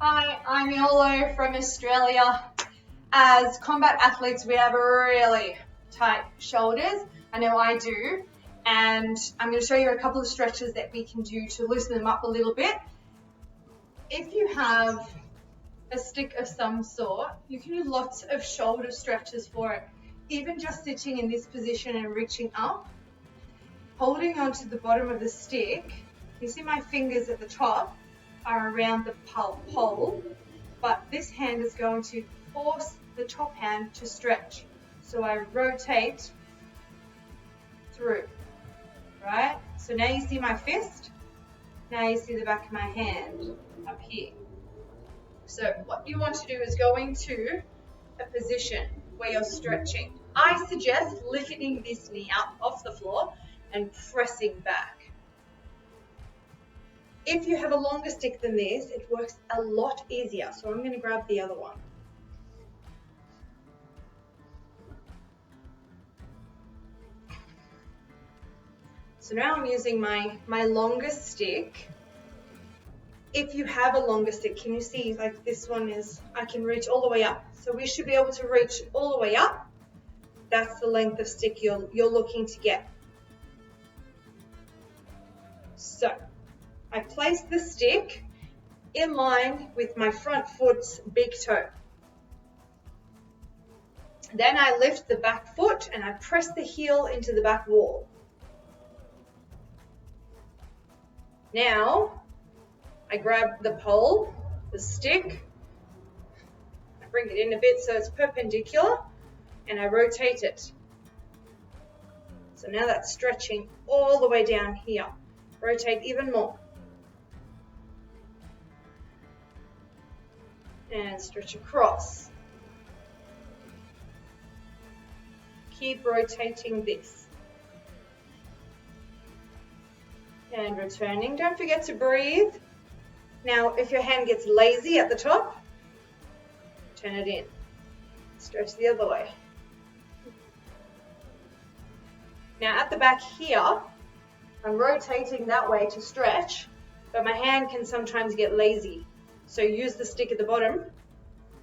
Hi, I'm Yolo from Australia. As combat athletes, we have really tight shoulders. I know I do. And I'm going to show you a couple of stretches that we can do to loosen them up a little bit. If you have a stick of some sort, you can do lots of shoulder stretches for it. Even just sitting in this position and reaching up, holding onto the bottom of the stick. You see my fingers at the top are around the pole, but this hand is going to force the top hand to stretch. So I rotate through, right? So now you see my fist, now you see the back of my hand up here. So what you want to do is go into a position where you're stretching. I suggest lifting this knee up off the floor and pressing back. If you have a longer stick than this, it works a lot easier. So I'm going to grab the other one. So now I'm using my longest stick. If you have a longer stick, can you see like this one is, I can reach all the way up. So we should be able to reach all the way up. That's the length of stick you're looking to get. So I place the stick in line with my front foot's big toe. Then I lift the back foot and I press the heel into the back wall. Now I grab the pole, the stick, I bring it in a bit so it's perpendicular, and I rotate it. So now that's stretching all the way down here. Rotate even more. And stretch across. Keep rotating this. And returning. Don't forget to breathe. Now, if your hand gets lazy at the top, turn it in. Stretch the other way. Now, at the back here, I'm rotating that way to stretch, but my hand can sometimes get lazy. So use the stick at the bottom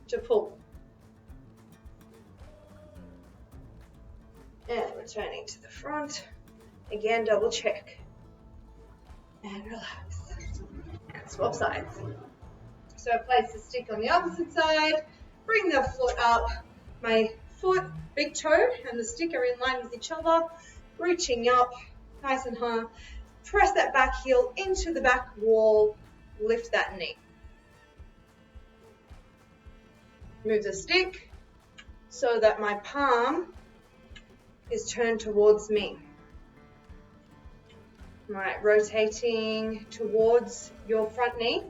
to pull. And returning to the front. Again, double check. And relax. And swap sides. So I place the stick on the opposite side, bring the foot up. My foot, big toe, and the stick are in line with each other, reaching up, nice and high. Press that back heel into the back wall, lift that knee. Move the stick so that my palm is turned towards me. Right, rotating towards your front knee.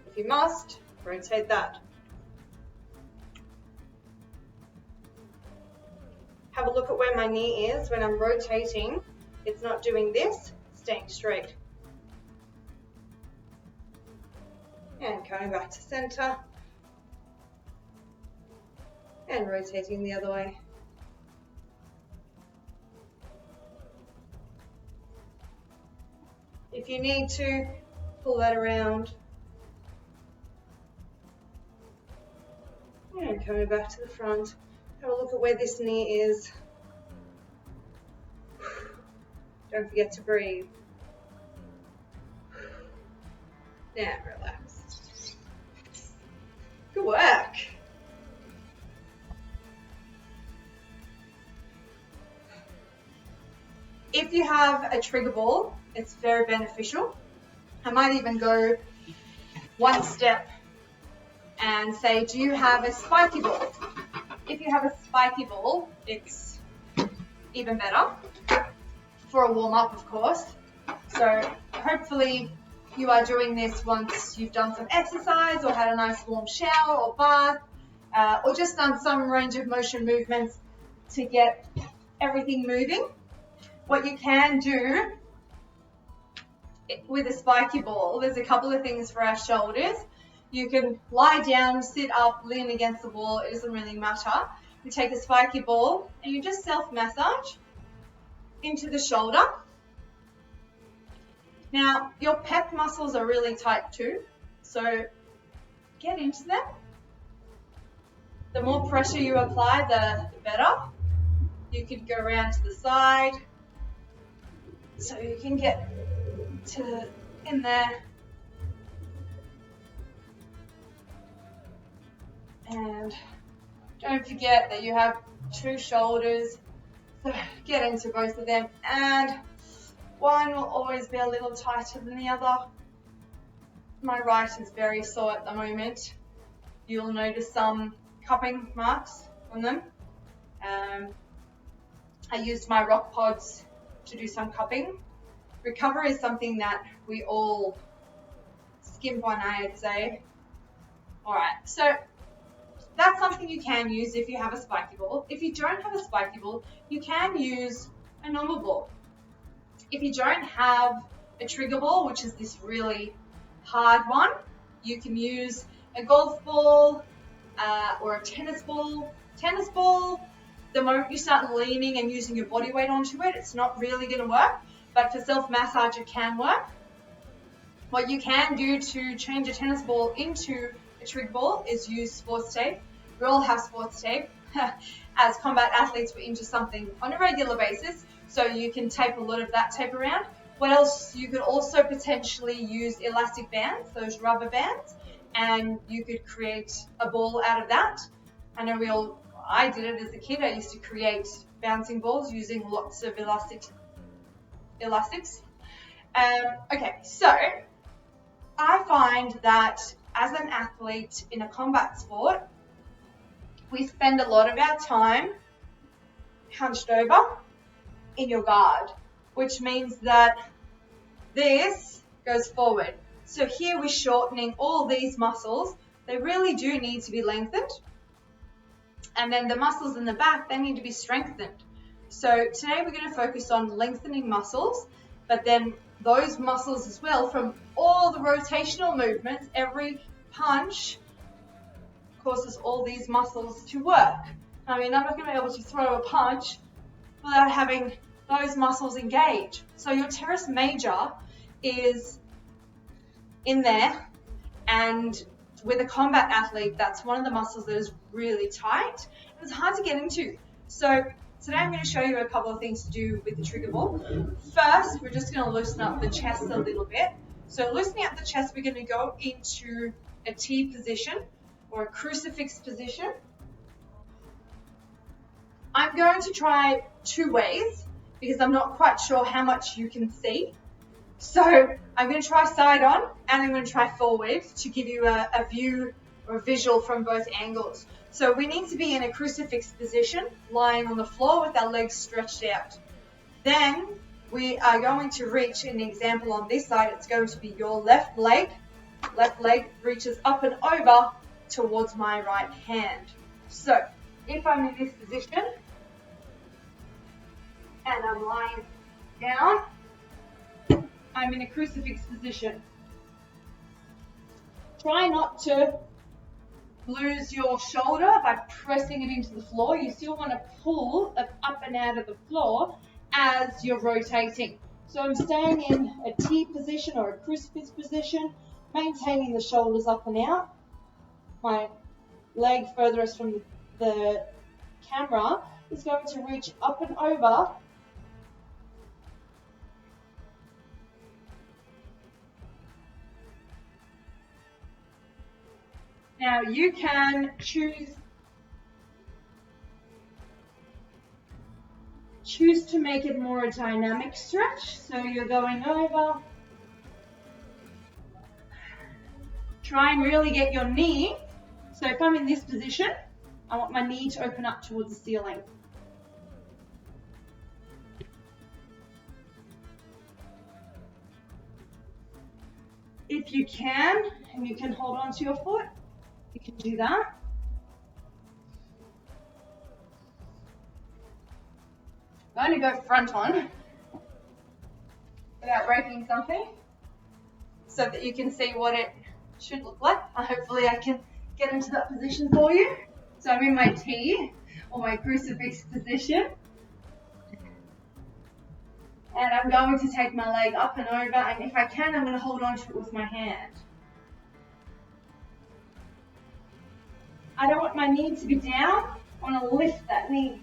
If you must, rotate that. Have a look at where my knee is when I'm rotating. It's not doing this, staying straight. And coming back to center. And rotating the other way. If you need to, pull that around. And coming back to the front. Have a look at where this knee is. Don't forget to breathe. Now relax. Good work. If you have a trigger ball, it's very beneficial. I might even go one step and say, do you have a spiky ball? If you have a spiky ball, it's even better for a warm-up, of course. So hopefully you are doing this once you've done some exercise or had a nice warm shower or bath, or just done some range of motion movements to get everything moving. What you can do with a spiky ball, there's a couple of things for our shoulders. You can lie down, sit up, lean against the wall. It doesn't really matter. You take a spiky ball and you just self-massage into the shoulder. Now, your pec muscles are really tight too. So get into them. The more pressure you apply, the better. You could go around to the side so you can get in there. And don't forget that you have two shoulders, so get into both of them. And one will always be a little tighter than the other. My right is very sore at the moment. You'll notice some cupping marks on them. I used my rock pods to do some cupping. Recovery is something that we all skimp on, I'd say. Alright, so that's something you can use if you have a spiky ball. If you don't have a spiky ball, you can use a normal ball. If you don't have a trigger ball, which is this really hard one, you can use a golf ball or a tennis ball. Tennis ball, the moment you start leaning and using your body weight onto it, it's not really going to work. But for self-massage, it can work. What you can do to change a tennis ball into a trig ball is use sports tape. We all have sports tape. As combat athletes, we're into something on a regular basis, so you can tape a lot of that tape around. What else? You could also potentially use elastic bands, those rubber bands, and you could create a ball out of that. I know I did it as a kid. I used to create bouncing balls using lots of elastics. Okay, so I find that as an athlete in a combat sport, we spend a lot of our time hunched over in your guard, which means that this goes forward. So here we're shortening all these muscles. They really do need to be lengthened. And then the muscles in the back, they need to be strengthened. So today we're going to focus on lengthening muscles, but then those muscles as well from all the rotational movements. Every punch causes all these muscles to work. I mean, I'm not going to be able to throw a punch without having those muscles engage. So your teres major is in there, and with a combat athlete, that's one of the muscles that is really tight. It's hard to get into. So today I'm going to show you a couple of things to do with the trigger ball. First, we're just going to loosen up the chest a little bit. So loosening up the chest, we're going to go into a T position or a crucifix position. I'm going to try two ways because I'm not quite sure how much you can see. So I'm going to try side on and I'm going to try forward to give you a view or a visual from both angles. So we need to be in a crucifix position, lying on the floor with our legs stretched out. Then we are going to reach, an example on this side, it's going to be your left leg. Left leg reaches up and over towards my right hand. So if I'm in this position and I'm lying down, I'm in a crucifix position. Try not to lose your shoulder by pressing it into the floor. You still want to pull it up and out of the floor as you're rotating. So I'm staying in a T position or a crucifix position, maintaining the shoulders up and out. My leg furthest from the camera is going to reach up and over. Now you can choose to make it more a dynamic stretch. So you're going over. Try and really get your knee. So if I'm in this position, I want my knee to open up towards the ceiling. If you can, and you can hold on to your foot, you can do that. I'm going to go front on without breaking something so that you can see what it should look like. Hopefully I can get into that position for you. So I'm in my T or my crucifix position. And I'm going to take my leg up and over, and if I can, I'm going to hold on to it with my hand. I don't want my knee to be down. I want to lift that knee.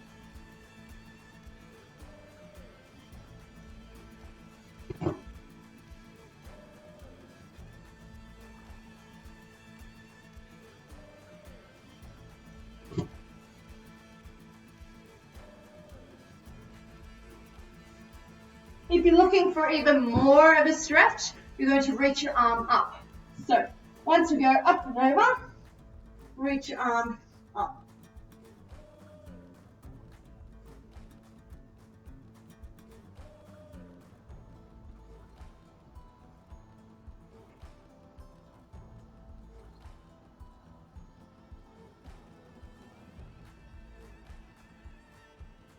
If you're looking for even more of a stretch, you're going to reach your arm up. So once we go up and over, reach your arm up.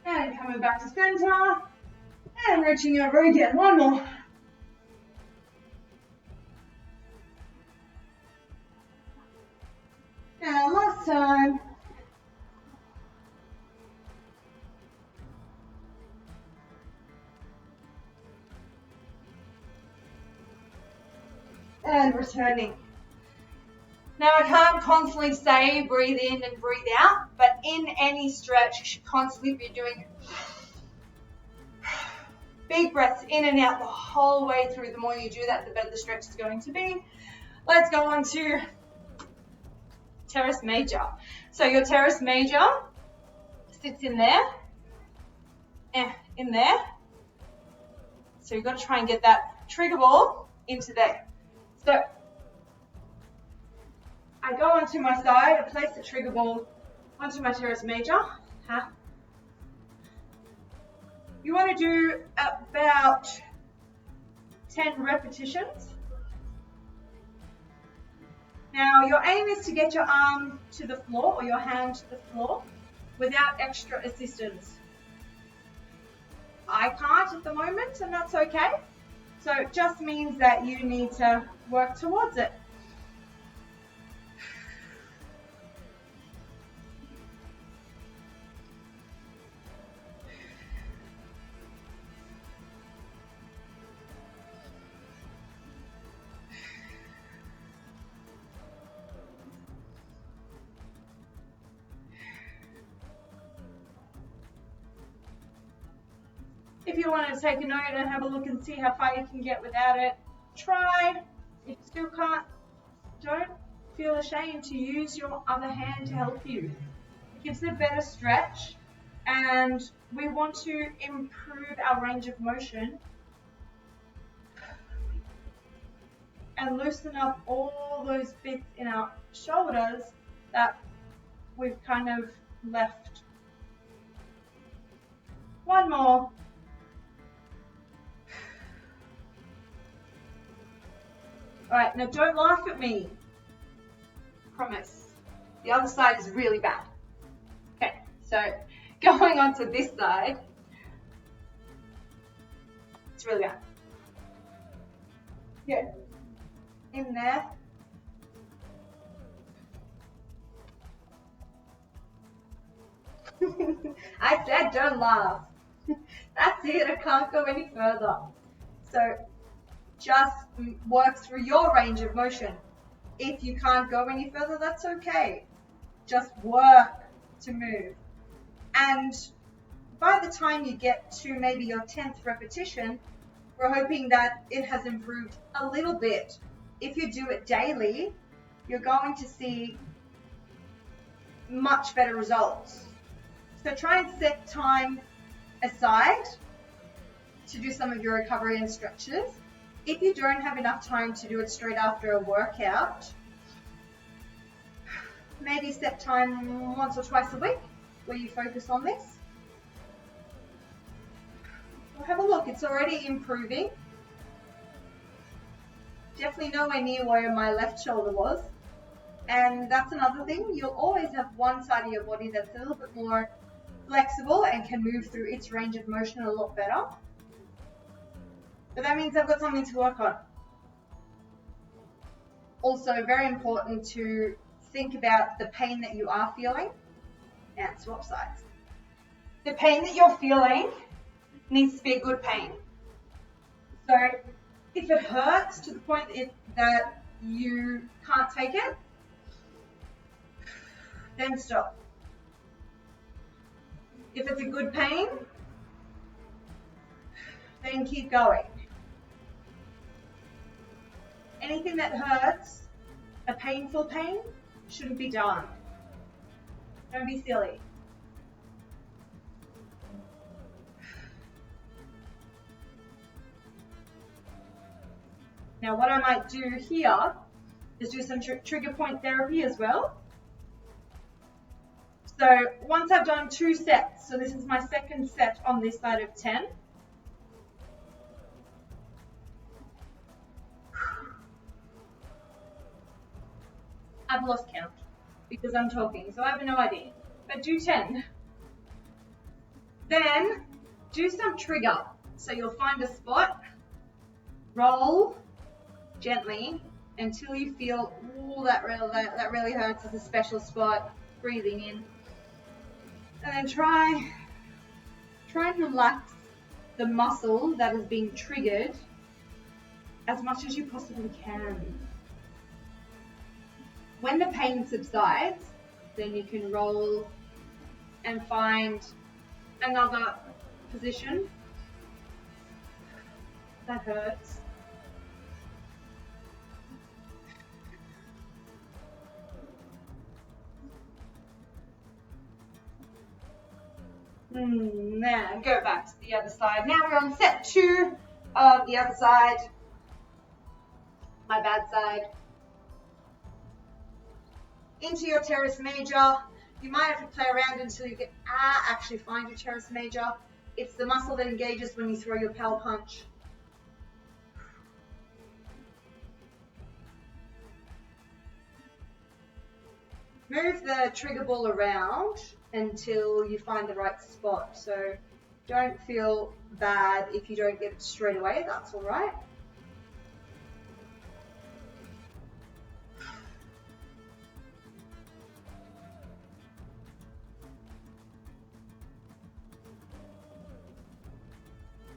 And coming back to center. And reaching over again. One more. And last time. And returning. Now I can't constantly say breathe in and breathe out, but in any stretch you should constantly be doing big breaths in and out the whole way through. The more you do that, the better the stretch is going to be. Let's go on to teres major. So your teres major sits in there, in there. So you've got to try and get that trigger ball into there. So I go onto my side, I place the trigger ball onto my teres major. You want to do about 10 repetitions. Now your aim is to get your arm to the floor or your hand to the floor without extra assistance. I can't at the moment, and that's okay. So it just means that you need to work towards it. If you want to take a note and have a look and see how far you can get without it, try. If you still can't, don't feel ashamed to use your other hand to help you. It gives a better stretch, and we want to improve our range of motion and loosen up all those bits in our shoulders that we've kind of left. One more. Alright, now don't laugh at me. Promise. The other side is really bad. Okay, so going on to this side, it's really bad. Good. In there. I said don't laugh. That's it, I can't go any further. So just work through your range of motion. If you can't go any further, that's okay. Just work to move. And by the time you get to maybe your 10th repetition, we're hoping that it has improved a little bit. If you do it daily, you're going to see much better results. So try and set time aside to do some of your recovery and stretches. If you don't have enough time to do it straight after a workout, maybe set time once or twice a week where you focus on this. Well, have a look, it's already improving. Definitely nowhere near where my left shoulder was. And that's another thing, you'll always have one side of your body that's a little bit more flexible and can move through its range of motion a lot better. But that means I've got something to work on. Also, very important to think about the pain that you are feeling and swap sides. The pain that you're feeling needs to be a good pain. So if it hurts to the point that you can't take it, then stop. If it's a good pain, then keep going. Anything that hurts, a painful pain, shouldn't be done. Don't be silly. Now what I might do here is do some trigger point therapy as well. So once I've done 2 sets, so this is my second set on this side of 10. I've lost count because I'm talking, so I have no idea. But do 10. Then do some trigger. So you'll find a spot, roll gently until you feel, ooh, that really hurts. It's a special spot. Breathing in. And then try and relax the muscle that is being triggered as much as you possibly can. When the pain subsides, then you can roll and find another position that hurts. Now go back to the other side. Now we're on set 2 of the other side, my bad side. Into your teres major. You might have to play around until you get actually find your teres major. It's the muscle that engages when you throw your power punch. Move the trigger ball around until you find the right spot. So don't feel bad if you don't get it straight away, that's all right.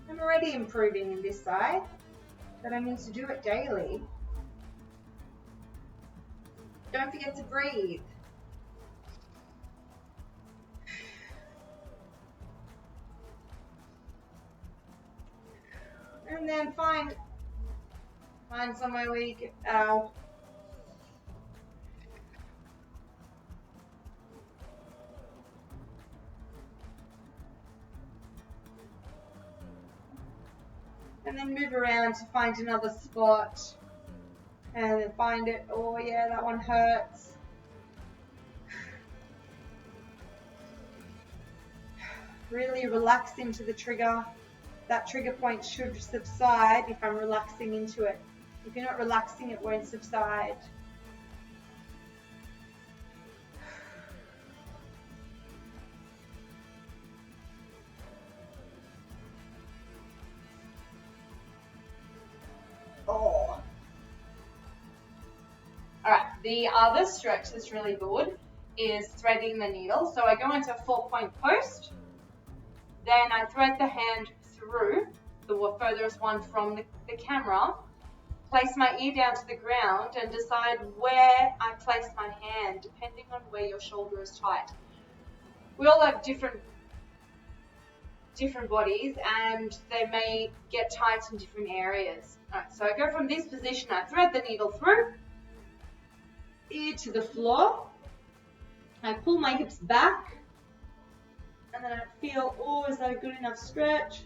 I'm already improving in this side, but I need to do it daily. Don't forget to breathe. And then find somewhere where you get, ow. And then move around to find another spot. And then find it. Oh yeah, that one hurts. Really relax into the trigger. That trigger point should subside if I'm relaxing into it. If you're not relaxing, it won't subside. Oh. Alright, the other stretch that's really good is threading the needle. So I go into a 4-point post, then I thread the hand through, the furthest one from the camera, place my ear down to the ground and decide where I place my hand depending on where your shoulder is tight. We all have different bodies and they may get tight in different areas. Alright, so I go from this position, I thread the needle through, ear to the floor, I pull my hips back, and then I feel, oh, is that a good enough stretch?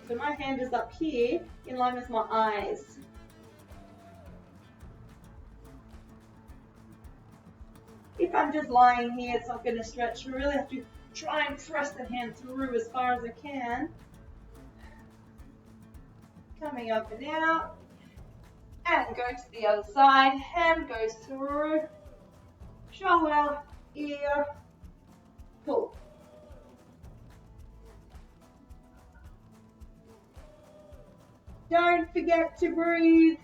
So my hand is up here in line with my eyes. If I'm just lying here, it's not going to stretch. I really have to try and press the hand through as far as I can. Coming up and out. And go to the other side. Hand goes through. Shoulder, ear, pull. Don't forget to breathe.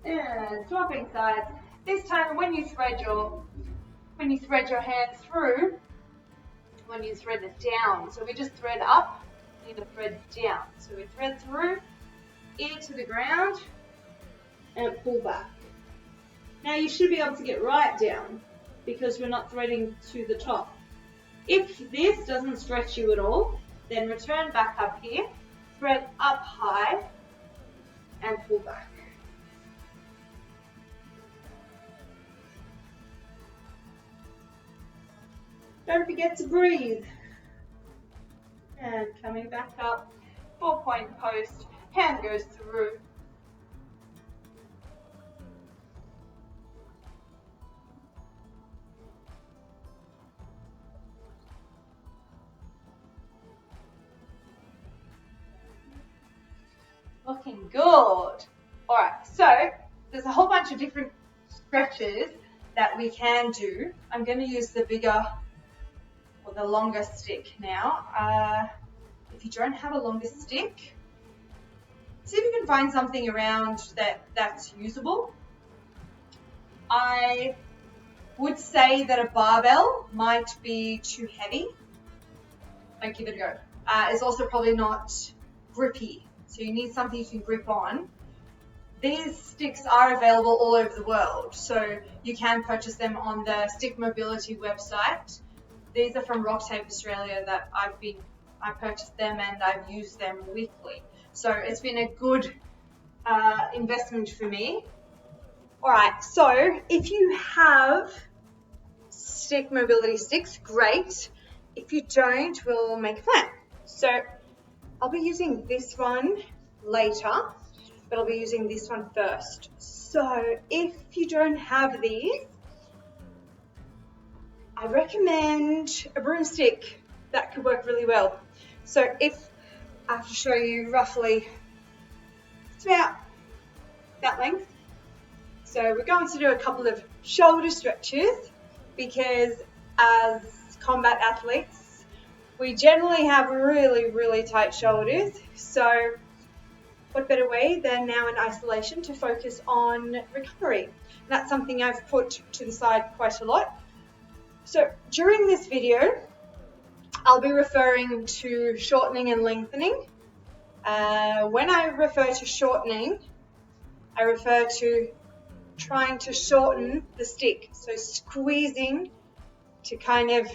And swapping sides. This time when you thread your hand through, when you thread it down. So we just thread up, need to thread down. So we thread through, ear to the ground, and pull back. Now you should be able to get right down because we're not threading to the top. If this doesn't stretch you at all, then return back up here, thread up high, and pull back. Don't forget to breathe. And coming back up, 4-point post, hand goes through. Looking good. All right, so there's a whole bunch of different stretches that we can do. I'm going to use the bigger or the longer stick now. If you don't have a longer stick, see if you can find something around that's usable. I would say that a barbell might be too heavy. Don't give it a go. It's also probably not grippy, so you need something you can grip on. These sticks are available all over the world, so you can purchase them on the Stick Mobility website. These are from Rock Tape Australia that I purchased them and I've used them weekly. So it's been a good investment for me. All right, so if you have Stick Mobility sticks, great. If you don't, we'll make a plan. So I'll be using this one later, but I'll be using this one first. So if you don't have these, I recommend a broomstick. That could work really well. So if I have to show you roughly, it's about that length. So we're going to do a couple of shoulder stretches because as combat athletes, we generally have really, really tight shoulders. So what better way than now in isolation to focus on recovery? And that's something I've put to the side quite a lot. So during this video, I'll be referring to shortening and lengthening. When I refer to shortening, I refer to trying to shorten the stick. So squeezing to kind of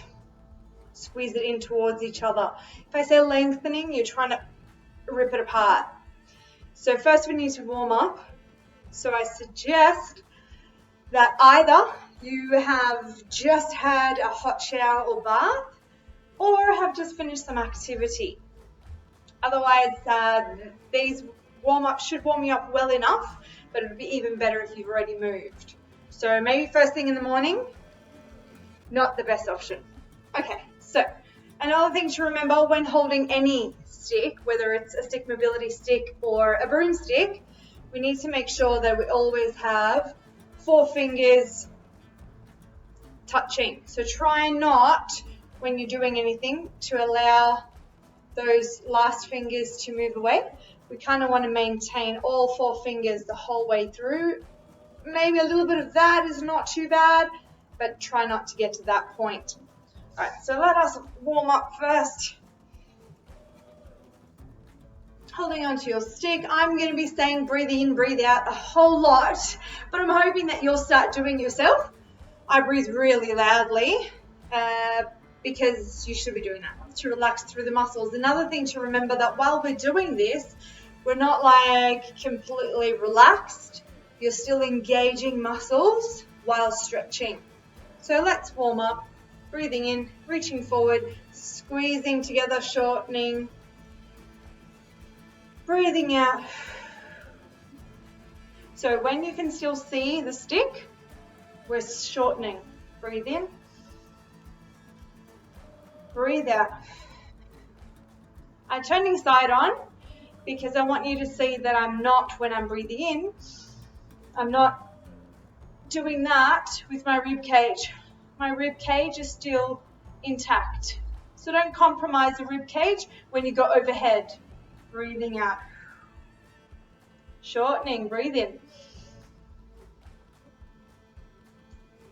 squeeze it in towards each other. If I say lengthening, you're trying to rip it apart. So first we need to warm up. So I suggest that either you have just had a hot shower or bath or have just finished some activity. Otherwise, these warm-ups should warm you up well enough, but it would be even better if you've already moved. So maybe first thing in the morning, not the best option. Okay, so another thing to remember when holding any stick, whether it's a stick mobility stick or a broomstick, we need to make sure that we always have 4 fingers touching. So try not, when you're doing anything, to allow those last fingers to move away. We kind of want to maintain all 4 fingers the whole way through. Maybe a little bit of that is not too bad, but try not to get to that point. All right, so let us warm up first. Holding onto your stick, I'm going to be saying breathe in, breathe out a whole lot, but I'm hoping that you'll start doing it yourself. I breathe really loudly because you should be doing that to relax through the muscles. Another thing to remember that while we're doing this, we're not like completely relaxed. You're still engaging muscles while stretching. So let's warm up. Breathing in, reaching forward, squeezing together, shortening. Breathing out. So when you can still see the stick, we're shortening. Breathe in. Breathe out. I'm turning side on because I want you to see that I'm not, when I'm breathing in, I'm not doing that with my rib cage. My rib cage is still intact. So don't compromise the rib cage when you go overhead. Breathing out. Shortening, breathe in.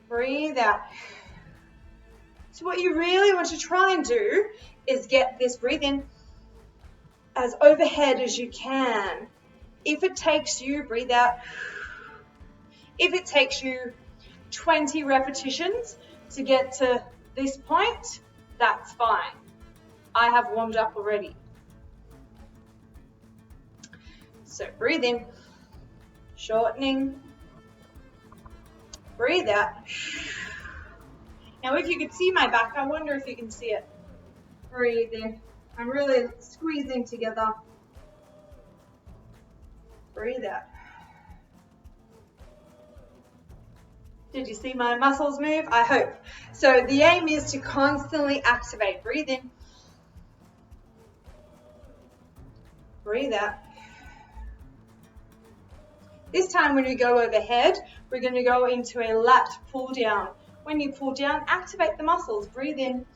Breathe out. So what you really want to try and do is get this breathe in as overhead as you can. If it takes you, breathe out. If it takes you 20 repetitions to get to this point, that's fine. I have warmed up already. So breathe in, shortening, breathe out. Now if you could see my back, I wonder if you can see it. Breathe in. I'm really squeezing together. Breathe out. Did you see my muscles move? I hope. So the aim is to constantly activate. Breathe in. Breathe out. This time when we go overhead, we're going to go into a lat pull down. When you pull down, activate the muscles. Breathe in.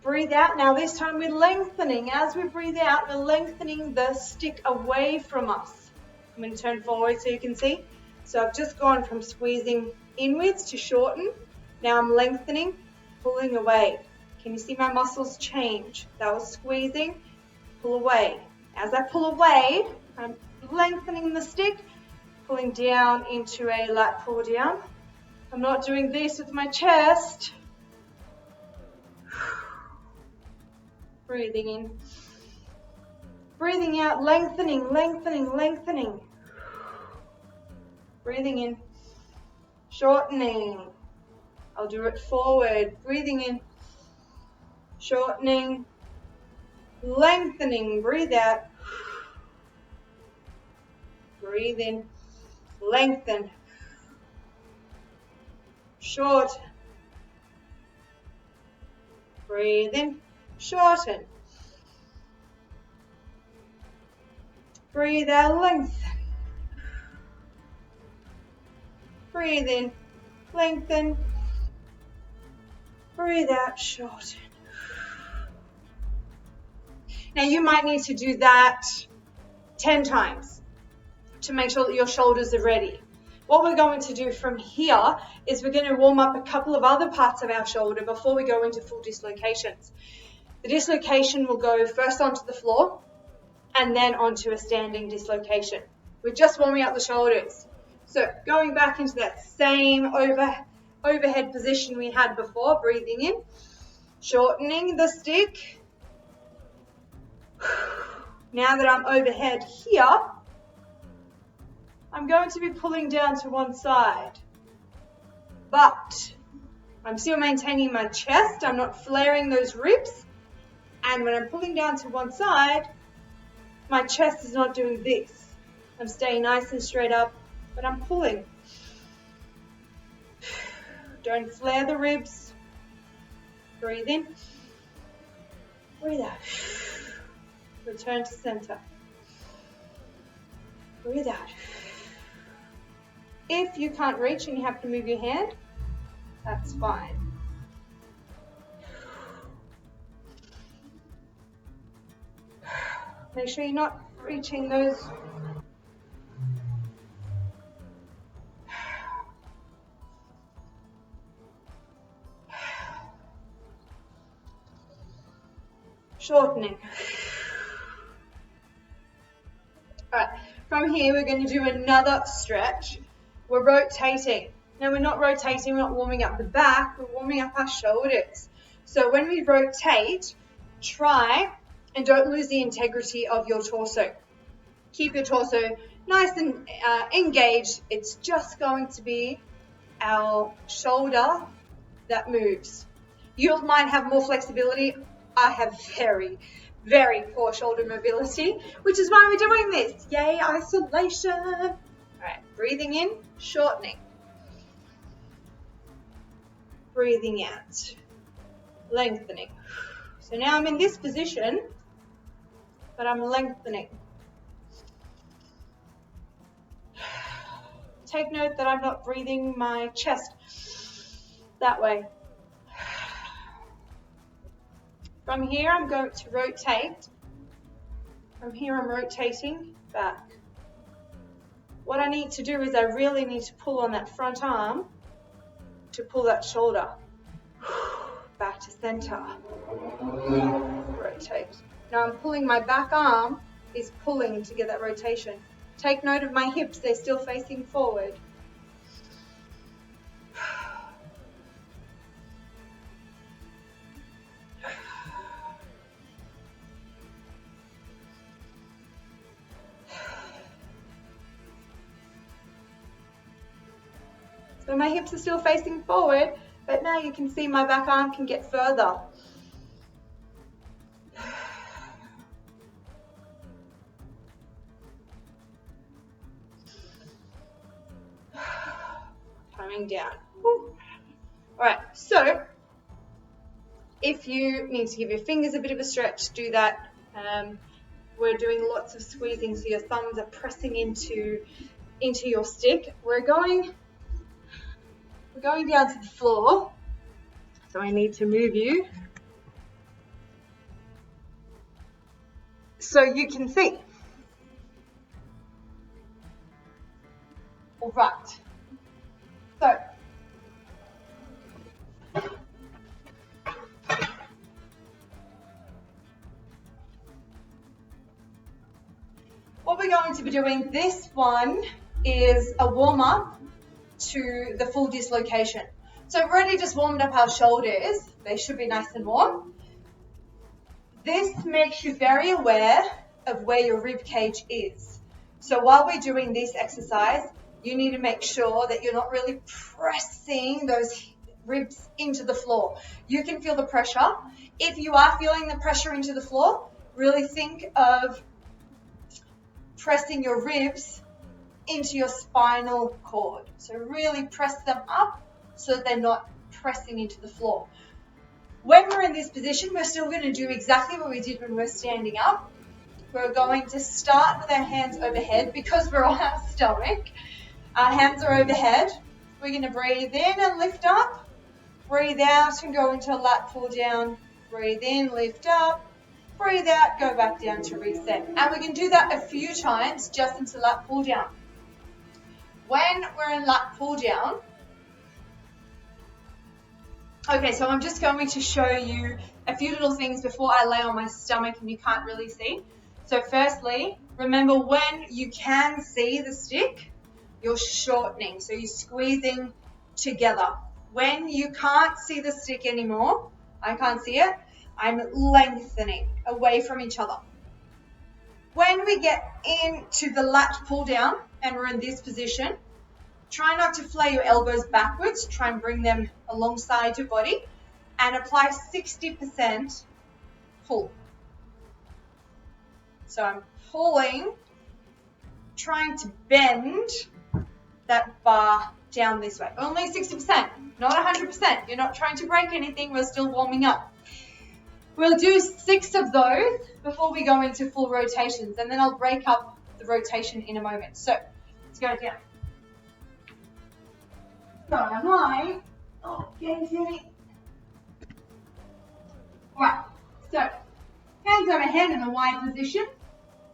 Breathe out. Now this time we're lengthening. As we breathe out, we're lengthening the stick away from us. I'm going to turn forward so you can see. So I've just gone from squeezing inwards to shorten. Now I'm lengthening, pulling away. Can you see my muscles change? That was squeezing, pull away. As I pull away, I'm lengthening the stick, pulling down into a lat pull down. I'm not doing this with my chest. Breathing in. Breathing out, lengthening, lengthening, lengthening. Breathing in, shortening. I'll do it forward. Breathing in, shortening, lengthening. Breathe out. Breathe in, lengthen, short. Breathe in, shorten. Breathe out, lengthen. Breathe in, lengthen. Breathe out, shorten. Now you might need to do that 10 times to make sure that your shoulders are ready. What we're going to do from here is we're going to warm up a couple of other parts of our shoulder before we go into full dislocations. The dislocation will go first onto the floor and then onto a standing dislocation. We're just warming up the shoulders. So going back into that same overhead position we had before, breathing in, shortening the stick. Now that I'm overhead here, I'm going to be pulling down to one side. But I'm still maintaining my chest. I'm not flaring those ribs. And when I'm pulling down to one side, my chest is not doing this. I'm staying nice and straight up, but I'm pulling. Don't flare the ribs. Breathe in. Breathe out. Return to center. Breathe out. If you can't reach and you have to move your hand, that's fine. Make sure you're not reaching those. Shortening. All right, from here we're going to do another stretch. We're rotating. Now we're not rotating, we're not warming up the back, we're warming up our shoulders. So when we rotate, try and don't lose the integrity of your torso. Keep your torso nice and engaged. It's just going to be our shoulder that moves. You might have more flexibility. I have very, very poor shoulder mobility, which is why we're doing this. Yay, isolation. All right, breathing in, shortening. Breathing out, lengthening. So now I'm in this position, but I'm lengthening. Take note that I'm not breathing my chest that way. From here, I'm going to rotate. From here, I'm rotating back. What I need to do is I really need to pull on that front arm to pull that shoulder. Back to center. Rotate. Now I'm pulling my back arm is pulling to get that rotation. Take note of my hips, they're still facing forward. So my hips are still facing forward, but now you can see my back arm can get further. Coming down. All right, so if you need to give your fingers a bit of a stretch, do that. We're doing lots of squeezing, so your thumbs are pressing into your stick. We're going down to the floor, so I need to move you so you can see. All right. So what we're going to be doing, this one is a warm-up to the full dislocation. So I've already just warmed up our shoulders. They should be nice and warm. This makes you very aware of where your rib cage is. So while we're doing this exercise, you need to make sure that you're not really pressing those ribs into the floor. You can feel the pressure. If you are feeling the pressure into the floor, really think of pressing your ribs into your spinal cord. So really press them up so that they're not pressing into the floor. When we're in this position, we're still going to do exactly what we did when we're standing up. We're going to start with our hands overhead because we're on our stomach. Our hands are overhead. We're going to breathe in and lift up. Breathe out and go into a lat pull down. Breathe in, lift up. Breathe out, go back down to reset. And we can do that a few times just into lat pull down. When we're in lat pull down, okay, so I'm just going to show you a few little things before I lay on my stomach and you can't really see. So firstly, remember when you can see the stick, you're shortening. So you're squeezing together. When you can't see the stick anymore, I can't see it, I'm lengthening away from each other. When we get into the lat pull down and we're in this position, try not to flay your elbows backwards. Try and bring them alongside your body and apply 60% pull. So I'm pulling, trying to bend that bar down this way. Only 60%, not 100%. You're not trying to break anything. We're still warming up. We'll do 6 of those before we go into full rotations, and then I'll break up the rotation in a moment. So let's go down. So am I. Oh, getting to me. Alright, so hands overhead in a wide position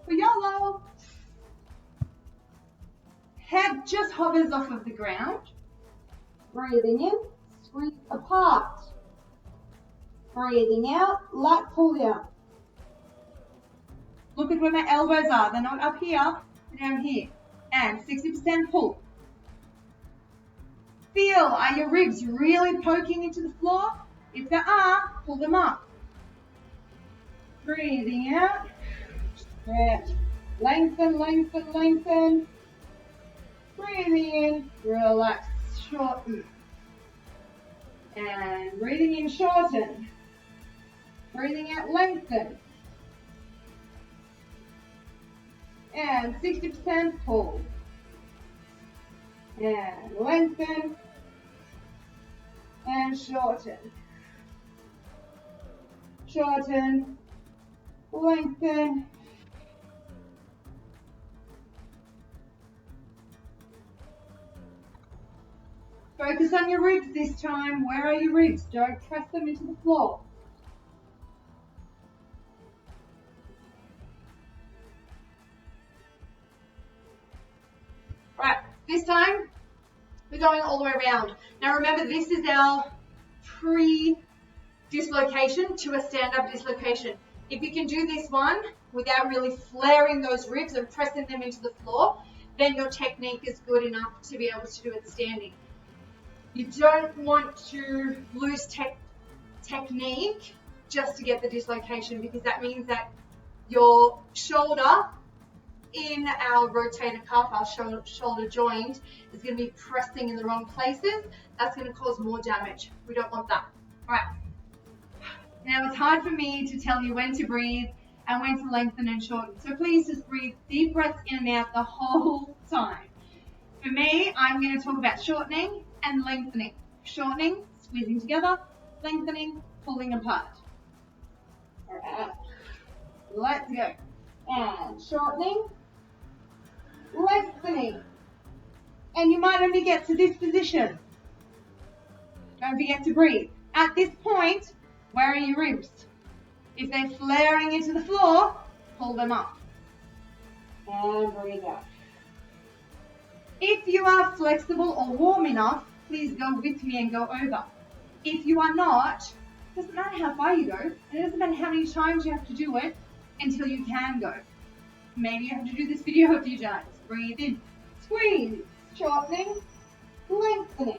for YOLO. Head just hovers off of the ground. Breathing in, squeeze apart. Breathing out, lat pull down. Look at where my elbows are. They're not up here, they're down here. And 60% pull. Feel, are your ribs really poking into the floor? If they are, pull them up. Breathing out. Stretch. Lengthen, lengthen, lengthen. Breathing in, relax, shorten. And breathing in, shorten. Breathing out, lengthen. And 60% pull. And lengthen. And shorten. Shorten. Lengthen. Focus on your ribs this time. Where are your ribs? Don't press them into the floor. Right, this time we're going all the way around. Now remember, this is our pre-dislocation to a stand-up dislocation. If you can do this one without really flaring those ribs and pressing them into the floor, then your technique is good enough to be able to do it standing. You don't want to lose technique just to get the dislocation, because that means that your shoulder in our rotator cuff, our shoulder joint, is going to be pressing in the wrong places. That's going to cause more damage. We don't want that. All right. Now it's hard for me to tell you when to breathe and when to lengthen and shorten. So please just breathe deep breaths in and out the whole time. For me, I'm going to talk about shortening and lengthening. Shortening, squeezing together, lengthening, pulling apart. All right. Let's go. And shortening, lengthening. And you might only get to this position. Don't forget to breathe. At this point, where are your ribs? If they're flaring into the floor, pull them up. And breathe out. If you are flexible or warm enough, please go with me and go over. If you are not, it doesn't matter how far you go, and it doesn't matter how many times you have to do it until you can go. Maybe you have to do this video a few times. Breathe in, squeeze, shortening, lengthening.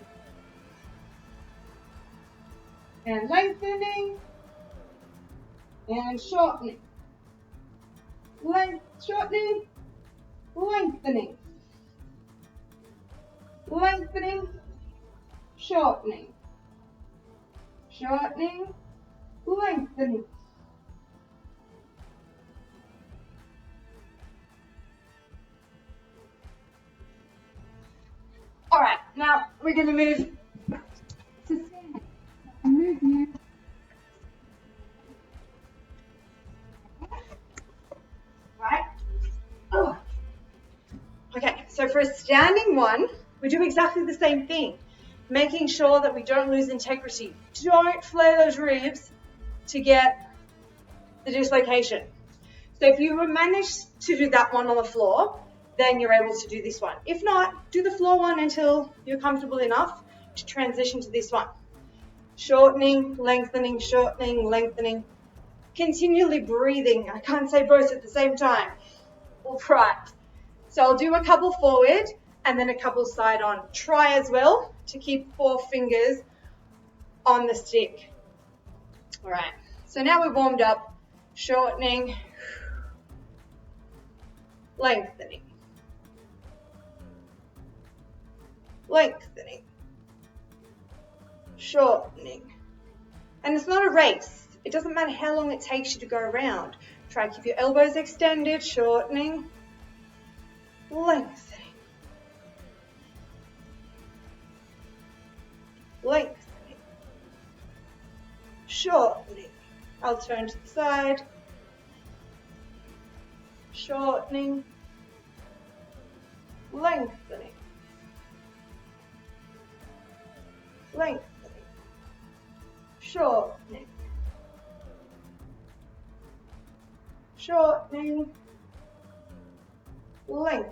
And lengthening, and shortening. Shortening, lengthening. Lengthening, shortening. Shortening, lengthening. All right, now we're going to move to standing. Move you. Right? Oh. Okay, so for a standing one, we do exactly the same thing, making sure that we don't lose integrity. Don't flare those ribs to get the dislocation. So if you manage to do that one on the floor, then you're able to do this one. If not, do the floor one until you're comfortable enough to transition to this one. Shortening, lengthening, shortening, lengthening. Continually breathing. I can't say both at the same time. All right. So I'll do a couple forward and then a couple side on. Try as well to keep 4 fingers on the stick. All right. So now we're warmed up. Shortening, lengthening, lengthening, shortening. And it's not a race. It doesn't matter how long it takes you to go around. Try to keep your elbows extended, shortening, lengthening, lengthening, shortening. I'll turn to the side, shortening, lengthening, lengthening, shortening, shortening, lengthening,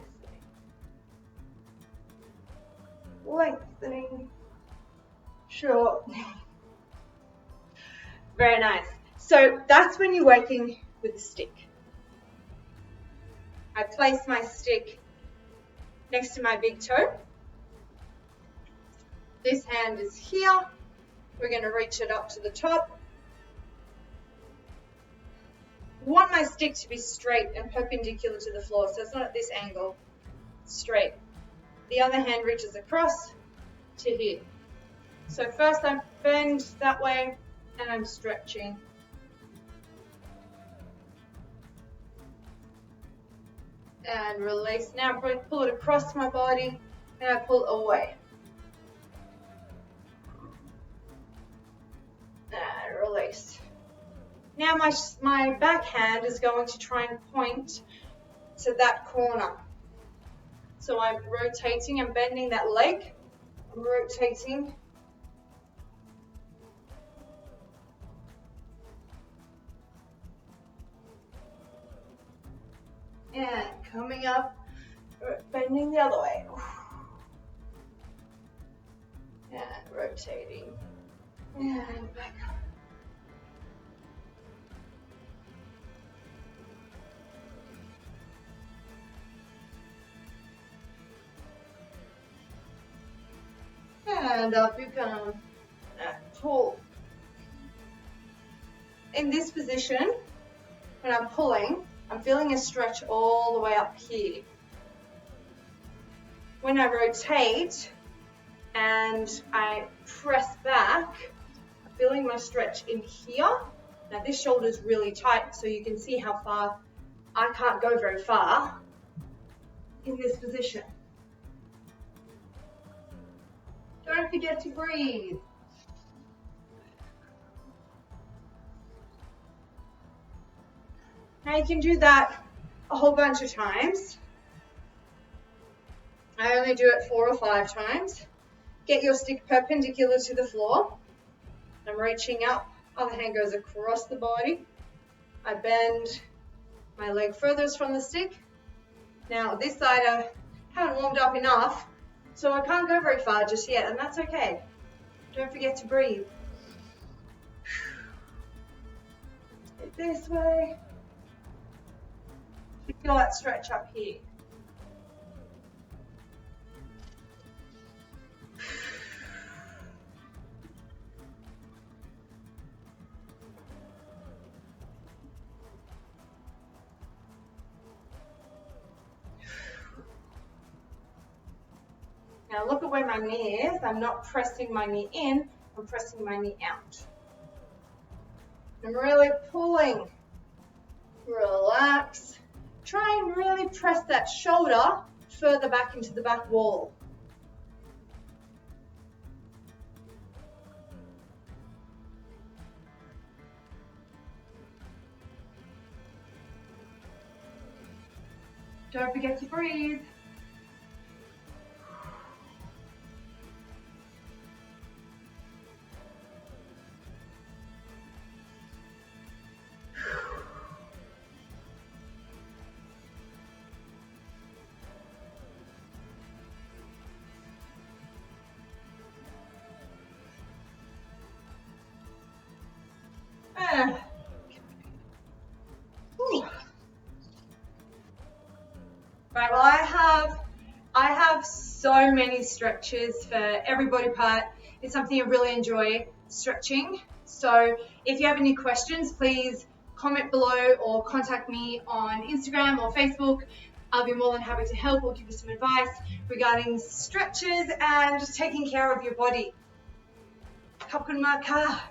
lengthening, shortening. Very nice. So that's when you're working with the stick. I place my stick next to my big toe. This hand is here. We're going to reach it up to the top. I want my stick to be straight and perpendicular to the floor, so it's not at this angle. Straight. The other hand reaches across to here. So first I bend that way and I'm stretching. And release. Now I'm going to pull it across my body and I pull away. And release. Now my back hand is going to try and point to that corner. So I'm rotating and bending that leg. I'm rotating. And coming up, bending the other way. And rotating. And back up. And up you come. And pull. In this position, when I'm pulling, I'm feeling a stretch all the way up here. When I rotate and I press back, I'm feeling my stretch in here. Now this shoulder is really tight, so you can see how far, I can't go very far in this position. Don't forget to breathe. Now you can do that a whole bunch of times. I only do it 4 or 5 times. Get your stick perpendicular to the floor. I'm reaching up, other hand goes across the body. I bend my leg furthest from the stick. Now this side I haven't warmed up enough, so I can't go very far just yet, and that's okay. Don't forget to breathe. This way. Feel that stretch up here. Now look at where my knee is. I'm not pressing my knee in, I'm pressing my knee out. I'm really pulling. Relax. Try and really press that shoulder further back into the back wall. Don't forget to breathe. Right, well I have so many stretches for every body part. It's something I really enjoy, stretching. So if you have any questions, please comment below or contact me on Instagram or Facebook. I'll be more than happy to help or give you some advice regarding stretches and just taking care of your body. Kapun maka.